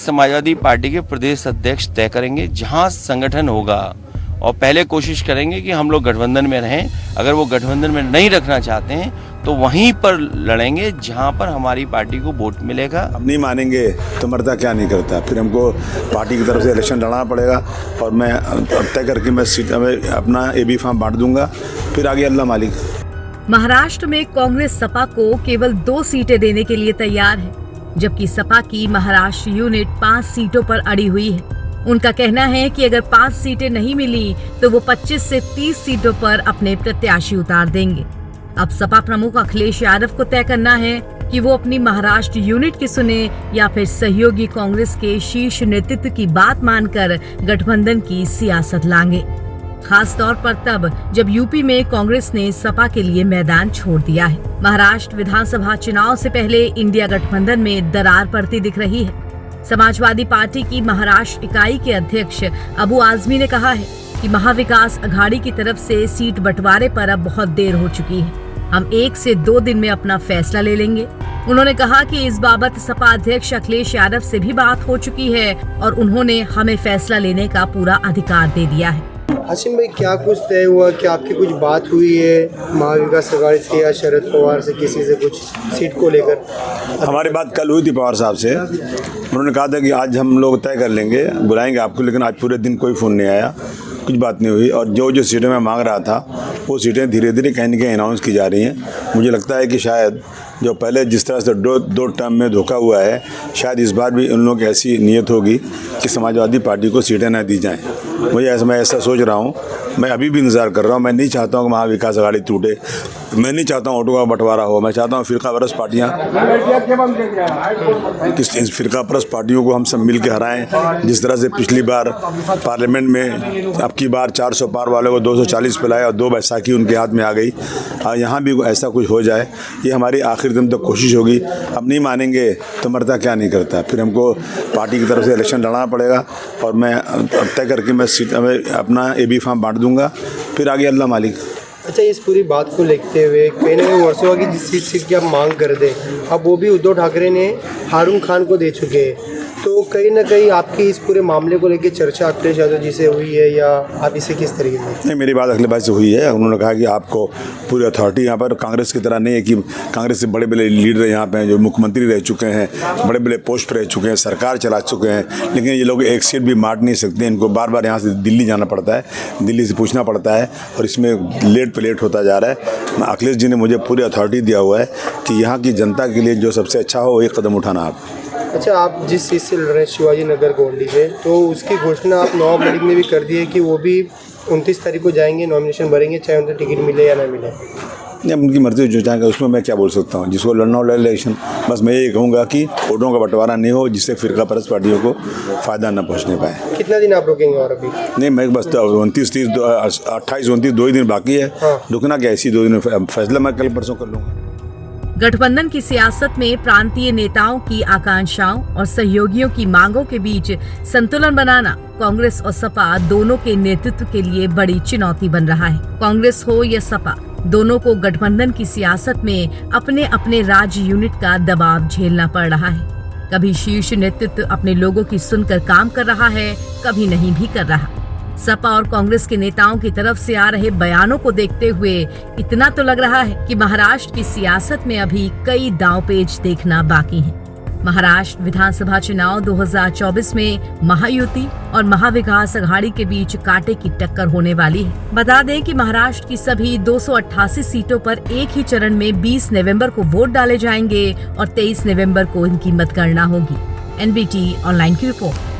Samajwadi party के प्रदेश अध्यक्ष तय करेंगे जहां संगठन होगा, और पहले कोशिश करेंगे कि हम लोग गठबंधन में रहें। अगर वो गठबंधन में नहीं रखना चाहते हैं तो वहीं पर लड़ेंगे जहां पर हमारी पार्टी को वोट मिलेगा। हम नहीं मानेंगे तो मरता क्या नहीं करता, फिर हमको पार्टी की तरफ से इलेक्शन लड़ना पड़ेगा और मैं तय करके मैं सीट में अपना AB फॉर्म बांट दूंगा, फिर आगे अल्लाह मालिक। महाराष्ट्र में कांग्रेस सपा को केवल 2 सीटें देने के लिए तैयार है, जबकि सपा की महाराष्ट्र यूनिट 5 सीटों पर अड़ी हुई है। उनका कहना है कि अगर 5 सीटें नहीं मिली तो वो 25 से 30 सीटों पर अपने प्रत्याशी उतार देंगे। अब सपा प्रमुख अखिलेश यादव को तय करना है कि वो अपनी महाराष्ट्र यूनिट की सुने या फिर सहयोगी कांग्रेस के शीर्ष नेतृत्व की बात मानकर गठबंधन की सियासत लाएंगे। खास तौर पर तब जब यूपी में कांग्रेस ने सपा के लिए मैदान छोड़ दिया है। महाराष्ट्र विधानसभा चुनाव से पहले इंडिया गठबंधन में दरार पड़ती दिख रही है। समाजवादी पार्टी की महाराष्ट्र इकाई के अध्यक्ष अबू आजमी ने कहा है कि महाविकास अघाड़ी की तरफ से सीट बंटवारे पर अब बहुत देर हो चुकी है। हम 1 से 2 दिन में अपना फैसला ले लेंगे। उन्होंने कहा कि इस बाबत सपा अध्यक्ष अखिलेश यादव से भी बात हो चुकी है और उन्होंने हमें फैसला लेने का पूरा अधिकार दे दिया है। हाशिम भाई, क्या कुछ तय हुआ, क्या आपकी कुछ बात हुई है महाविकास अघाड़ी से या शरद पवार से, किसी से कुछ सीट को लेकर? हमारी बात कल हुई थी पवार साहब से। उन्होंने कहा था कि आज हम लोग तय कर लेंगे, बुलाएंगे आपको, लेकिन आज पूरे दिन कोई फ़ोन नहीं आया, कुछ बात नहीं हुई। और जो सीटें मैं मांग रहा था वो सीटें धीरे धीरे कहीं न कहीं अनाउंस की जा रही हैं। मुझे लगता है कि शायद जो पहले जिस तरह से दो टर्म में धोखा हुआ है, शायद इस बार भी उन लोगों की ऐसी नीयत होगी कि समाजवादी पार्टी को सीटें न दी जाएं। मैं ऐसा सोच रहा हूँ। मैं अभी भी इंतज़ार कर रहा हूँ। मैं नहीं चाहता हूँ कि महाविकास अघाड़ी टूटे, मैं नहीं चाहता हूँ वोटों का बंटवारा हो। मैं चाहता हूँ फ़िरकापरस्त पार्टियाँ, किस फ़िरकापरस्त पार्टियों को हम सब मिल के हराएँ। जिस तरह से पिछली बार पार्लियामेंट में अब की बार 400 पार वालों को 240 पे लाए और 2 बैसाखी उनके हाथ में आ गई, और यहाँ भी ऐसा कुछ हो जाए, ये हमारी आखिर दम तक कोशिश होगी। अब नहीं मानेंगे तो मरता क्या नहीं करता, फिर हमको पार्टी की तरफ से इलेक्शन लड़ना पड़ेगा और मैं तय करके मैं सीट में अपना AB फॉर्म बांट दूंगा, फिर आगे अल्लाह मालिक। अच्छा, इस पूरी बात को देखते हुए कहीं ना कहीं वर्सोवा की जिस सीट की आप मांग कर दें, अब वो भी उद्धव ठाकरे ने हारून खान को दे चुके हैं, तो कहीं ना कहीं आपकी इस पूरे मामले को लेकर चर्चा अखिलेश यादव जी से हुई है या आप इसे किस तरीके से? नहीं, मेरी बात अखिलेश भाई से हुई है। उन्होंने कहा कि आपको पूरी अथॉरिटी यहाँ पर कांग्रेस की तरह नहीं है कि कांग्रेस से बड़े बड़े लीडर यहाँ पे हैं जो मुख्यमंत्री रह चुके हैं, बड़े बड़े पोस्ट पर रह चुके हैं, सरकार चला चुके हैं, लेकिन ये लोग एक सीट भी बांट नहीं सकते। इनको बार बार यहाँ से दिल्ली जाना पड़ता है, दिल्ली से पूछना पड़ता है, और इसमें लेट पे लेट होता जा रहा है। अखिलेश जी ने मुझे पूरी अथॉरिटी दिया हुआ है कि यहाँ की जनता के लिए जो सबसे अच्छा हो, एक कदम उठाना आप। अच्छा, आप जिस चीज़ से लड़ रहे हैं शिवाजी नगर गोंडी से, तो उसकी घोषणा आप नवाब मलिक ने भी कर दी है कि वो भी 29 तारीख को जाएंगे, नॉमिनेशन भरेंगे, चाहे उनको टिकट मिले या ना मिले। नहीं, उनकी मर्जी जो चाहेंगे, उसमें मैं क्या बोल सकता हूँ। जिसको लड़ना हो लड़ इलेक्शन। बस मैं ये कहूँगा कि वोटों का बंटवारा नहीं हो जिससे फ़िरकापरस्त पार्टियों को फ़ायदा न पहुँचने पाए। कितना दिन आप रुकेंगे और अभी? नहीं, मैं बस 29, 30, 28, 29 2 ही दिन बाकी है। रुकना क्या, इसी 2 दिन में फैसला मैं कल परसों कर लूँगा। गठबंधन की सियासत में प्रांतीय नेताओं की आकांक्षाओं और सहयोगियों की मांगों के बीच संतुलन बनाना कांग्रेस और सपा दोनों के नेतृत्व के लिए बड़ी चुनौती बन रहा है। कांग्रेस हो या सपा, दोनों को गठबंधन की सियासत में अपने अपने राज्य यूनिट का दबाव झेलना पड़ रहा है। कभी शीर्ष नेतृत्व अपने लोगों की सुनकर काम कर रहा है, कभी नहीं भी कर रहा। सपा और कांग्रेस के नेताओं की तरफ से आ रहे बयानों को देखते हुए इतना तो लग रहा है कि महाराष्ट्र की सियासत में अभी कई दांवपेच देखना बाकी है। महाराष्ट्र विधानसभा चुनाव 2024 में महायुति और महाविकास अघाड़ी के बीच कांटे की टक्कर होने वाली है। बता दें कि महाराष्ट्र की सभी 288 सीटों पर एक ही चरण में 20 नवंबर को वोट डाले जाएंगे और 23 नवंबर को इनकी मतगणना होगी। NBT ऑनलाइन की रिपोर्ट।